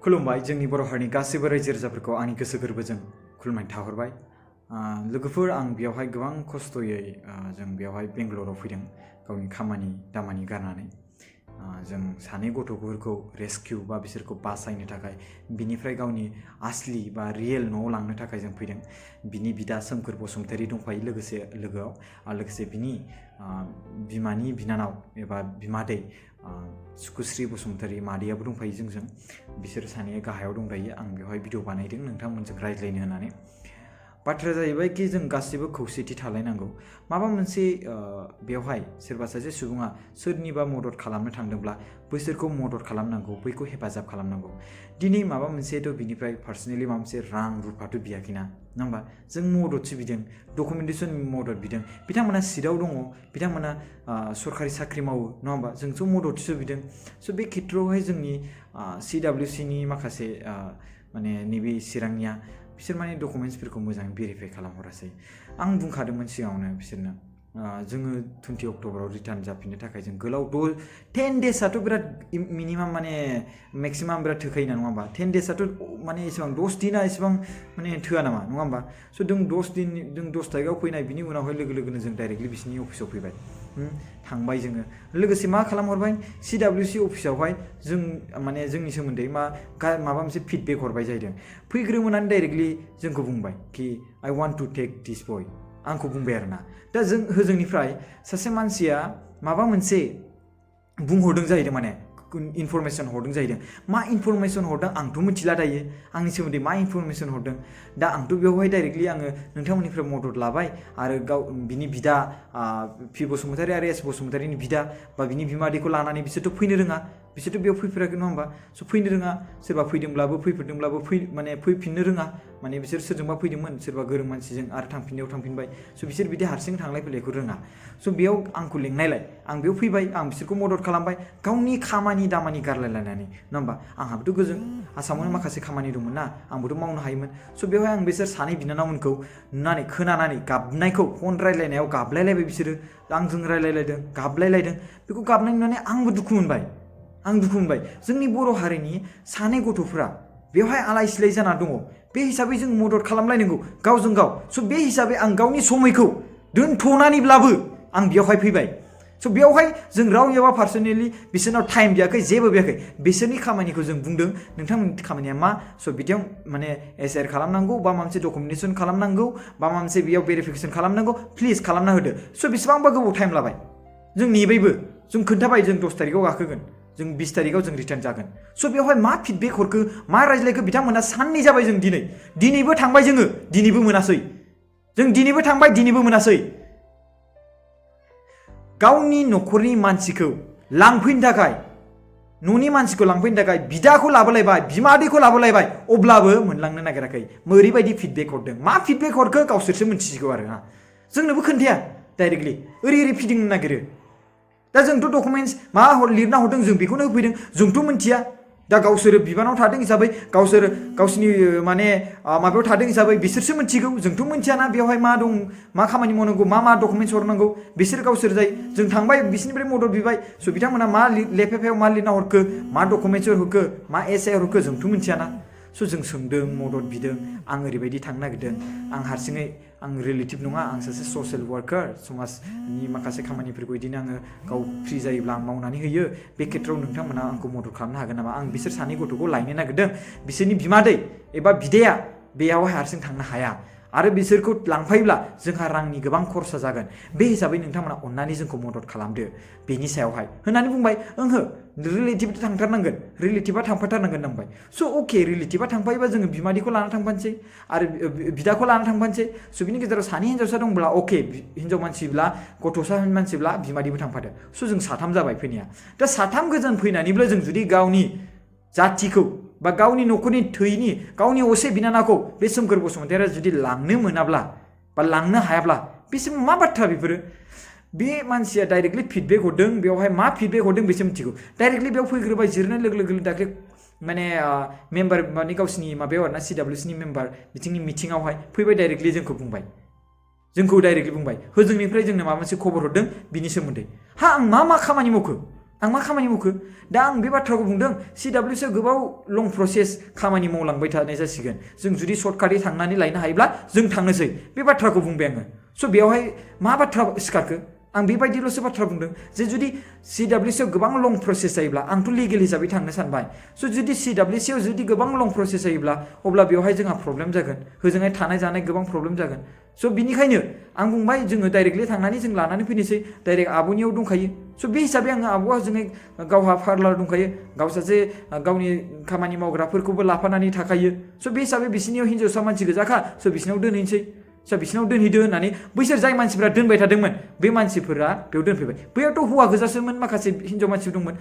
खुलुमबाय जोंनि बर' हारिनि गासैबो रायजो राजाफोरखौ आंनि गोसो गोरबोजों खुलुमनाय थाहरबाय। लोगोफोर आं बेयावहाय गोबां खस्थ'यै जों बेयावहाय बेंगलराव फैदों गावनि खामानि दामानि गारनानै। जों सानै गथ'फोरखौ रेस्किउ बा बिसोरखौ बासायनो थाखाय बिनिफ्राय गावनि आसलि बा रियेल न'आव लांनो थाखाय जों फैदों। बिनि बिदा सोमखोर बसुमतारी दंफायो लोगोआव आरो लोगोसे बिनि बिमानि बिनानाव एबा बिमादै सुकुश्री बसुमतारी मादैयाबो दंफायो जोंजों। बिसोर सानैया गाहायाव दं दायो। आं बेवहाय भिडिअ बानायदों नोंथांमोनजों रायज्लायनो होननानै। बाथ्राया जाहैबाय कि जों गासिबो खौसेथि थालायनांगौ। माबा मोनसे बेवहाय सोरबा सासे सुबुङा सोरनिबा मदद खालामनो थांदोंब्ला बैसोरखौ मदद खालामनांगौ, बैखौ हेफाजाब खालामनांगौ। दिनै माबा मोनसेथ' बिनिफ्राय पार्सनेलि माबा मोनसे रां रुफाथ' बियाखैना, नङा होमबा? जों मददसो बिदों, डकुमेन्टेसन मदद बिदों। बिथांमोना सिटआव दङ, बिथांमोना सरकारि साख्रि मावो, नङा होमबा? जोंथ' मददसो बिदों। स' बे खेथ्रआवहाय जोंनि CWCनि माखासे माने नैबे चिरांनिया बिसोर माने डकुमेन्ट्सफोरखौ मोजाङै भेरिफाइ खालामहरासै। आं बुंखादोंमोन सिगाङावनो बिसोरनो जोङो 20 अक्ट'बराव रिटार्न जाफिननो थाखाय जों गोलाव 10 डेसआथ' बिराद मिनिमाम माने मेक्सिमाम बिराद थोखायो ना, नङा होमबा? 10 डेसआथ' माने एसेबां 10 दिना एसेबां माने थोआ नामा, नङा होमबा? स' जों 10 थारिखआव फैनाय बिनि उनावहाय लोगो लोगोनो जों डाइरेक्टलि बिसिनि अफिसाव फैबाय। थांबाय जोङो। लोगोसे मा खालामहरबाय, CWC अफिसावहाय जों माने जोंनि सोमोन्दै माबा मोनसे फिडबेक हरबाय जाहैदों। फैग्रोमोनानै डाइरेक्टलि जोंखौ बुंबाय कि आइ वान्ट टु टेक दिस बय, आंखौ बुंबाय आरोना। दा जों होजोंनिफ्राय सासे मानसिया माबा मोनसे बुंहरदों जाहैदों, माने इनफरमेसन हरदों जाहैदों। मा इनफरमेसन हरदों आंथ' मिथिला दायो, आंनि सोमोन्दै मा इनफरमेसन हरदों। दा आंथ' बेवहाय डाइरेक्टलि आङो नोंथांमोननिफ्राय मदद लाबाय आरो बिनि बिदा पि बसुमतारी आरो एस बसुमतारीनि बिदा बा बिनि बिमादैखौ लानानै बिसोरथ' फैनो रोङा, बिसोरथ' बेयाव फैफेराखै, नङा होमबा? स' फैनो रोङा, सोरबा फैदोंब्लाबो फैफेरदोंब्लाबो माने फैफिननो रोङा। माने बिसोर सोरजोंबा फैदोंमोन, सोरबा गोरों मानसिजों आरो थांफिननायाव थांफिनबाय। स' बिसोर बिदि हारसिं थांलाय फैलायखौ रोङा। स' बेयाव आंखौ लेंनायलाय आं बेयाव फैबाय, आं बिसोरखौ मदद खालामबाय गावनि खामानि दामानि गारलायलायनानै, नङा होमबा? आंहाबोथ' गोजों आसामावनो माखासे खामानि दंमोन ना, आंबोथ' मावनो हायोमोन। स' बेवहाय आं बिसोर सानै बिनानावमोनखौ नुनानै खोनानानै गाबनायखौ, फन रायलायनायाव गाबलायलायबाय बिसोरो, आंजों रायलायलायदों, गाबलायलायदों। बेखौ गाबनाय नुनानै आंबो दुखु मोनबाय। जोंनि बर' हारिनि सानै गथ'फ्रा बेवहाय आलाय सिलाय जाना दङ। बे हिसाबै जों मदद खालामलायनांगौ गावजों गाव। स' बे हिसाबै आं गावनि समयखौ दोनथ'नानैब्लाबो आं बेवहाय फैबाय। स' बेवहाय जों रावनियाबा पार्सनेलि बिसोरनाव टाइम बियाखै, जेबो बियाखै। बिसोरनि खामानिखौ जों बुंदों, नोंथांमोननि खामानिया मा? स' बिदियाव माने SR खालामनांगौ बा माबा मोनसे डकुमेन्टेसन खालामनांगौ बा माबा मोनसे बेयाव भेरिफिकेसन खालामनांगौ, प्लिज खालामना होदो। स' बेसेबांबा गोबाव टाइम लाबाय, जों नेबायबो, जों खोन्थाबाय जों 10 थारिखआव गाखोगोन, जों 20 थारिखआव जों रिटार्न जागोन। स' बेवहाय मा फिडबेक हरखो, मा रायज्लायखो बिथांमोना साननै जाबाय। जों दिनैबो थांबाय, जोङो दिनैबो मोनासै। जों दिनैबो थांबाय, दिनैबो मोनासै। गावनि न'खरनि मानसिखौ लांफैनो थाखाय, न'नि मानसिखौ लांफैनो थाखाय बिदाखौ लाबोलायबाय, बिमादैखौ लाबोलायबाय, अब्लाबो मोनलांनो नागिराखै। ओरैबायदि फिडबेक हरदों। मा फिडबेक हरखो गावसोरसो मिथिसिगौ आरो ना, जोंनोबो खोन्थाया डाइरेक्टलि, ओरै फिदिंनो नागिरो। दा जोंथ' डकुमेन्टस मा लिरना हरदों जों बेखौनो होफैदों, जोंथ' मिथिया। दा गावसोरो बिबानाव थादों हिसाबै, गावसोर गावसिनि माने माबायाव थादों हिसाबै बिसोरसो मिथिगौ, जोंथ' मिथियाना बेवहाय मा दं, मा खामानि मावनांगौ, मा डकुमेन्टस हरनांगौ। बिसोर जाय जों थांबाय बिसोरनिफ्राय मदद बिबाय। स' बिथांमोना मा लेफाफायाव मा लिरना हरखो, मा डकुमेन्टस हरखो, मा SR हरखो, जोंथ' मिथियाना। स' जों सोंदों, मदद बिदों। आं ओरैबायदि थांनो नागिरदों, आं हारसिङै, आं रिलेटिभ नङा, आं सासे ससियेल वार्कार, समाजनि माखासे खामानिफोरखौ बिदिनो आङो गाव फ्रि जायोब्ला आं मावनानै होयो। बे खेथ्रआव नोंथांमोना आंखौ मदद खालामनो हागोन नामा? आं बिसोर सानै गथ'खौ लायनो नागिरदों। बिसोरनि बिमादै एबा बिदाया बेयावहाय हारसिं थांनो हाया आरो बिसोरखौ लांफायोब्ला जोंहा रांनि गोबां खरसा जागोन। बे हिसाबै नोंथांमोना अननानै जोंखौ मदद खालामदो बेनि सायावहाय होननानै बुंबाय। ओंहो, रिलेटिभ थांथारनांगोन, रिलेटिभा थांफाथारनांगोन होनबाय। स' अके, रिलेटिभा थांफायोबा जोङो बिमादैखौ लाना थांफानोसै आरो बिदाखौ लाना थांफानोसै। स' बिनि गेजेराव सानै हिन्जावसा दंब्ला अके, हिन्जाव मानसिब्ला, गथ'सा मानसिब्ला बिमादैबो थांफादो। स' जों 3 जाबाय फैनाया। दा 3 गोजोन फैनानैबो जों जुदि गावनि जाथिखौ बा गावनि न'खरनि थैनि गावनि असे बिनानावखौ बे सोमखोर बसुमतारीया जुदि लांनो मोनाब्ला बा लांनो हायाब्ला बेसे मा बाथ्रा बेफोरो? बे मानसिया डाइरेक्टलि फिडबेक हरदों, बेवहाय मा फिडबेक हरदों बेसो मिथिगौ। डाइरेक्टलि बेयाव फैग्रोबाय, जिरनाय लोगो लोगो दाख्लै माने मेम्बार माने गावसिनि माबायाव आरोना CWCनि मेम्बार बिथिंनि मिटिङावहाय फैबाय, डाइरेक्टलि जोंखौ डाइरेक्टलि बुंबाय होजोंनिफ्राय जोंनो माबा मोनसे खबर हरदों बिनि सोमोन्दै। आं मा खामानि मावखो? आं मा खामानि मावखो दा आं बे बाथ्राखौ बुंदों CWC गोबाव लं प्रसेस खामानि मावलांबाय थानाय जासिगोन जों जुदि सर्टकाटै थांनानै लायनो हायोब्ला जों थांनोसै बे बाथ्राखौ बुंबाय आङो स' बेवहाय मा बाथ्रा सिखारखो आं बेबायदिल'सो बाथ्रा बुंदों जे जुदि CWC गोबां लं प्रसेस जायोब्ला आंथ' लिगेल हिसाबै थांनो सानबाय स' जुदि CWC जुदि गोबां लं प्रसेस जायोब्ला अब्ला बेवहाय जोंहा प्रब्लेम जागोन होजोंहाय थानाय जानाय गोबां प्रब्लेम जागोन स' बिनिखायनो आं बुंबाय जोङो डाइरेक्टलि थांनानै जों लानानै फैनोसै डाइरेक्ट आब'नियाव दंखायो स' बे हिसाबै आङो आब'आ जोङो गावहा पार्लार दंखायो गाव सासे गावनि खामानि मावग्राफोरखौबो लाफानानै थाखायो स' बे हिसाबै बिसिनियाव हिन्जावसा मानसि गोजाखा स' बिसिनाव दोनहैनोसै बिसिनाव दोनहैदो होननानै बैसोर जाय मानसिफोरा दोनबाय थादोंमोन बे मानसिफोरा बेयाव दोनफैबाय बैयावथ' हौवा गोजासोमोन माखासे हिन्जाव मानसिफोर दंमोन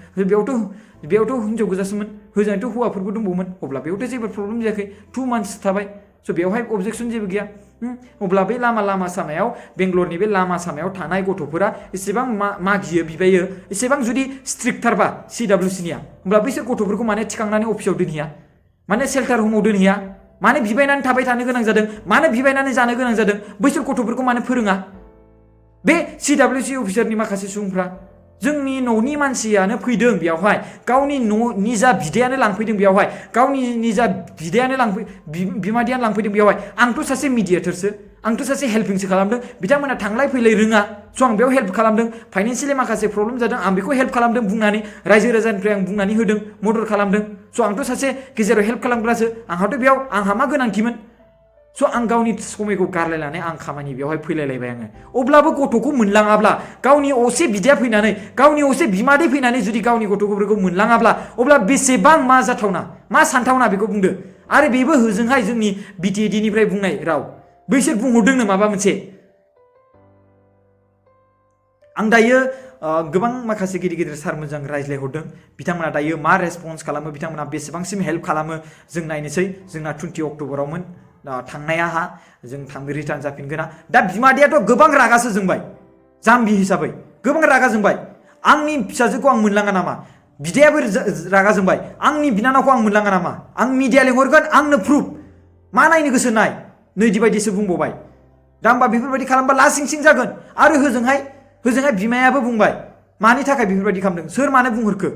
बेयावथ' हिन्जाव गोजासोमोन होजोंथ' हौवाफोरबो दंबावोमोन अब्ला बेयावथ' जेबो प्रब्लेम जायाखै 2 मान्थस थाबाय स' बेवहाय अबजेक्सन जेबो गैया अब्ला बे लामा सामायाव बेंगलरनि बे लामा सामायाव थानाय गथ'फोरा एसेबां मागियो बिबायो एसेबां जुदि स्ट्रिक्टथारबा CWCनिया अब्ला बैसोर गथ'फोरखौ माने थिखांनानै अफिसाव दोनहैया माने सेल्टार हमाव दोनहैया माने बिबायनानै थाबाय थानो गोनां जादों माने बिबायनानै जानो गोनां जादों बैसोर गथ'फोरखौ माने फोरोङा बे CWC अफिसारनि माखासे सुबुंफ्रा जोंनि न'नि मानसियानो फैदों बेयावहाय गावनि निजा बिदायानो लांफैदों बेयावहाय गावनि निजा बिदायानो बिमादैयानो लांफैदों बेयावहाय आंथ' सासे मिडिएटरसो आंथ' सासे हेल्पिंसो खालामदों बिथांमोना थांलाय फैलाय रोङा स' आं बेयाव हेल्प खालामदों फाइनान्सियेलि माखासे प्रब्लेम जादों आं बेखौ हेल्प खालामदों बुंनानै रायजो राजानिफ्राय आं बुंनानै होदों मदद खालामदों स' आंथ' सासे गेजेराव हेल्प खालामग्रासो आंहाथ' बेयाव आंहा मा गोनांथिमोन स' आं गावनि समायखौ गारलायनानै आं खामानि बेवहाय फैलायलायबाय आङो अब्लाबो गथ'खौ मोनलाङाब्ला गावनि असे बिदाया फैनानै गावनि असे बिमादै फैनानै जुदि गावनि गथ'फोरखौ मोनलाङाब्ला अब्ला बेसेबां मा जाथावना मा सानथावना बेखौ बुंदो आरो बेबो होजोंहाय जोंनि BTAD निफ्राय बुंनाय राव बैसोर बुंहरदोंनो माबा मोनसे आं दायो गोबां माखासे गिदिर सारमोनजों रायज्लायहरदों बिथांमोना दायो मा रेसपन्स खालामो बिथांमोना बेसेबांसिम हेल्प खालामो जों नायनोसै जोंना 20 अक्ट'बरावमोन थांनायाहा जों रिटार्न जाफिनगोना दा बिमादैयाथ' गोबां रागासो जोंबाय जाम्बि हिसाबै गोबां रागा जोंबाय आंनि फिसाजोखौ आं मोनलाङा नामा बिदायाबो रागा जोंबाय आंनि बिनानावखौ आं मोनलाङा नामा आं मिडिया लिंहरगोन आंनो प्रुफ मा नायनो गोसो नाय नैदि बायदिसो बुंबावबाय दा होमबा बेफोरबायदि खालामबा लासिं सिं जागोन आरो होजोंहाय बिमायाबो बुंबाय मानि थाखाय बेफोरबायदि खालामदों सोर मानो बुंहरखो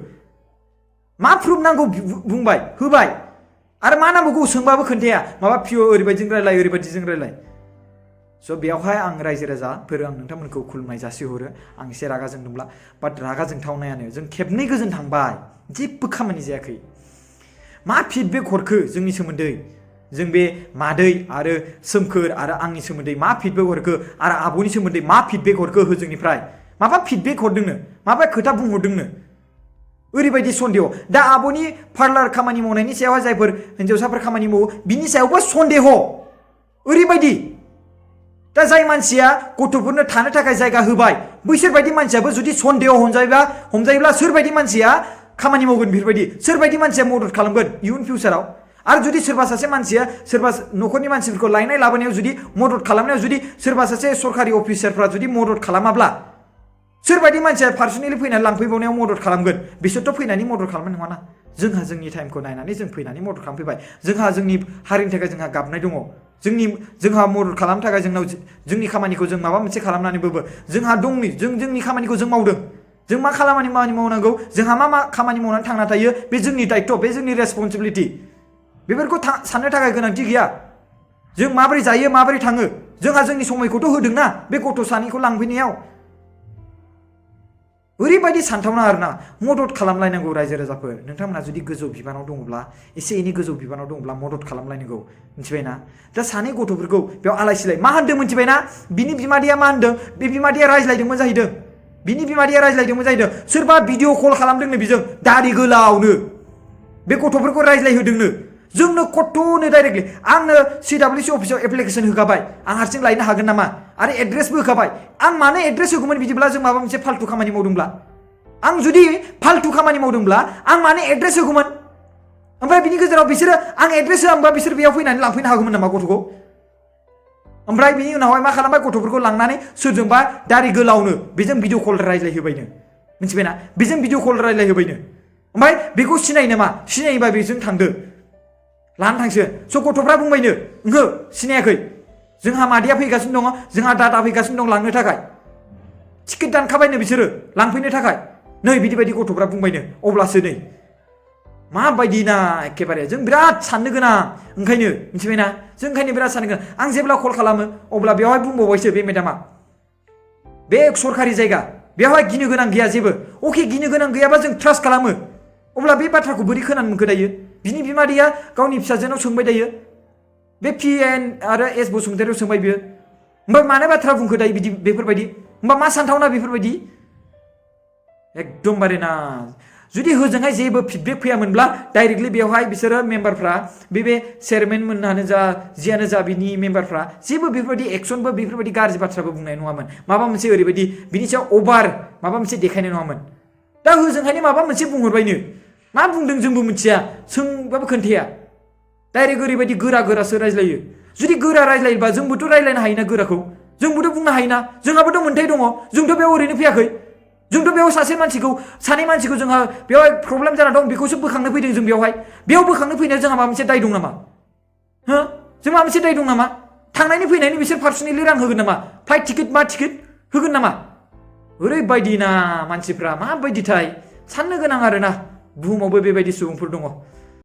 मा प्रुफ नांगौ बुंबाय होबाय आरो मा नांगौ सोंबाबो खोन्थाया माबा पिअ ओरैबायदिजों रायलाय स' बेयावहाय आं रायजो राजाफोर आं नोंथांमोनखौ खुलुमनाय जासिहरो आं एसे रागा जोंदोंब्ला बाट रागा जोंथावनायानो जों खेबनै गोजोन थांबाय जेबो खामानि जायाखै मा फिडबेक हरखो जोंनि सोमोन्दै जों बे मादै आरो सोमखोर आरो आंनि सोमोन्दै मा फिडबेक हरखो आरो आब'नि सोमोन्दै मा फिडबेक हरखो होजोंनिफ्राय माबा फिडबेक हरदोंनो माबा खोथा बुंहरदोंनो ओरैबायदि सन्देह दा आब'नि पार्लार खामानि मावनायनि सायावहाय जायफोर हिन्जावसाफोर खामानि मावो बिनि सायावबो सन्देह ओरैबायदि दा जाय मानसिया गथ'फोरनो थानो थाखाय जायगा होबाय बैसोरबायदि मानसियाबो जुदि सन्देह हमजायोब्ला सोरबायदि मानसिया खामानि मावगोन बेफोरबायदि सोरबायदि मानसिया मदद खालामगोन इयुन फिउचाराव आरो जुदि सोरबा सासे मानसिया सोरबा न'खरनि मानसिफोरखौ लायनाय लाबोनायाव जुदि मदद खालामनायाव जुदि सोरबा सासे सरकारि अफिसारफ्रा जुदि मदद खालामाब्ला सोरबायदि मानसिया पार्सनेलि फैनानै लांफैबावनायाव मदद खालामगोन बिसोरथ' फैनानै मदद खालामनाय नङाना जोंहा जोंनि टाइमखौ नायनानै जों फैनानै मदद खालामफैबाय जोंहा जोंनि हारिनि थाखाय जोंहा गाबनाय दङ जोंहा मदद खालामनो थाखाय जोंनाव जोंनि खामानिखौ जों माबा मोनसे खालामनानैबो जोंहा दंनि जोंनि खामानिखौ जों मावदों जों मा खामानि मावनांगौ जोंहा मा खामानि मावनानै थांना थायो बे जोंनि दायित्व बे जोंनि रेसपन्सिबिलिटि बेफोरखौ साननो थाखाय गोनांथि गैया जों माबोरै जायो माबोरै थाङो जोंहा जोंनि समायखौथ' होदोंना बे गथ' सानैखौ लांफैनायाव ओरैबायदि सानथावना आरोना मदद खालामलायनांगौ रायजो राजाफोर नोंथांमोना जुदि गोजौ बिबानाव दङब्ला एसे एनै गोजौ बिबानाव दङब्ला मदद खालामलायनांगौ मिथिबायना दा सानै गथ'फोरखौ बेयाव आलाय सिलाय मा होनदों मिथिबायना बिनि बिमादैया मा होनदों बे बिमादैया रायज्लायदोंमोन जाहैदों सोरबा भिडिअ कल खालामदोंनो बिजों दारि गोलावनो बे गथ'फोरखौ रायज्लायहोदोंनो जोंनो कट'नो डाइरेक्टलि आंनो CWC अफिसाव एप्लिकेसन होखाबाय आं हारसिं लायनो हागोन नामा आरो एड्रेसबो होखाबाय आं मानो एड्रेस होगौमोन बिदिब्ला जों माबा मोनसे फाल्तु खामानि मावदोंब्ला आं जुदि फाल्तु खामानि मावदोंब्ला आं मानो एड्रेस होगौमोन ओमफ्राय बिनि गेजेराव बिसोरो आं एड्रेस होआमबा बिसोर बेयाव फैनानै लांफैनो हागौमोन नामा गथ'खौ ओमफ्राय बिनि उनावहाय मा खालामबाय गथ'फोरखौ लांनानै सोरजोंबा दारि गोलावनो बेजों भिडिअ कल रायज्लायहोबायनो मिथिबायना बेजों भिडिअ कल रायज्लायहोबायनो ओमफ्राय बेखौ सिनायो नामा सिनायोबा बेजों थांदो लानो थांसिगोन स' गथ'फ्रा बुंबायनो ओहो सिनायाखै जोंहा मादैया फैगासिनो दङ जोंहा दादा फैगासिनो दं लांनो थाखाय टिकेट दानखाबायनो बिसोरो लांफैनो थाखाय नै बिदि बायदि गथ'फ्रा बुंबायनो अब्लासो नै माबायदि ना एखेबारे जों बिराद साननो गोनां ओंखायनो मिथिबायना जों ओंखायनो बिराद साननो गोनां आं जेब्ला कल खालामो अब्ला बेवहाय बुंबावबायसो बे मेडामा बे सरकारि जायगा बेवहाय गिनो गोनां गैया जेबो अके गिनो गोनां गैयाबा जों ट्रास्ट खालामो अब्ला बे बाथ्राखौ बोरै खोनानो मोनखो दायो बिनि बिमादैया गावनि फिसाजोनाव सोंबाय दायो बे PN आरो S बसुमतारियाव सोंबाय बियो ओमफ्राय मानो बाथ्रा बुंखो दायो बिदि बेफोरबायदि होमबा मा सानथावना बेफोरबायदि एकदमबारे ना जुदि होजोंहाय जेबो फिडबेक फैयामोनब्ला डाइरेक्टलि बेवहाय बिसोरो मेम्बारफ्रा बे चेयारमेन मोनहानो जा जियानो जा बिनि मेम्बारफ्रा जेबो बेफोरबायदि एक्सनबो बेफोरबायदि गाज्रि बाथ्राबो बुंनाय नङामोन माबा मोनसे ओरैबायदि बिनि सायाव अभार माबा मोनसे देखायनाय नङामोन दा होजोंहायनो माबा मोनसे बुंहरबायनो मा बुंदों जोंबो मिथिया सोंबाबो खोन्थाया डाइरेक्ट ओरैबायदि गोरा गोरासो रायज्लायो जुदि गोरा रायज्लायोबा जोंबोथ' रायज्लायनो हायोना गोराखौ जोंबोथ' बुंनो हायोना जोंहाबोथ' मोन्थाय दङ जोंथ' बेयाव ओरैनो फैयाखै जोंथ' बेयाव सानै मानसिखौ जोंहा बेवहाय प्रब्लेम जाना दं बेखौसो बोखांनो फैदों जों बेयाव बोखांनो फैनायाव जोंहा माबा मोनसे दाय दं नामा हो जों माबा मोनसे दाय दं नामा थांनायनि फैनायनि बिसोर पार्सनेलि रां होगोन नामा फ्लाइट टिकेट मा टिकेट होगोन नामा ओरैबायदि ना मानसिफ्रा माबायदिथाय साननो गोनां आरोना बुहुमावबो बेबायदि सुबुंफोर दङ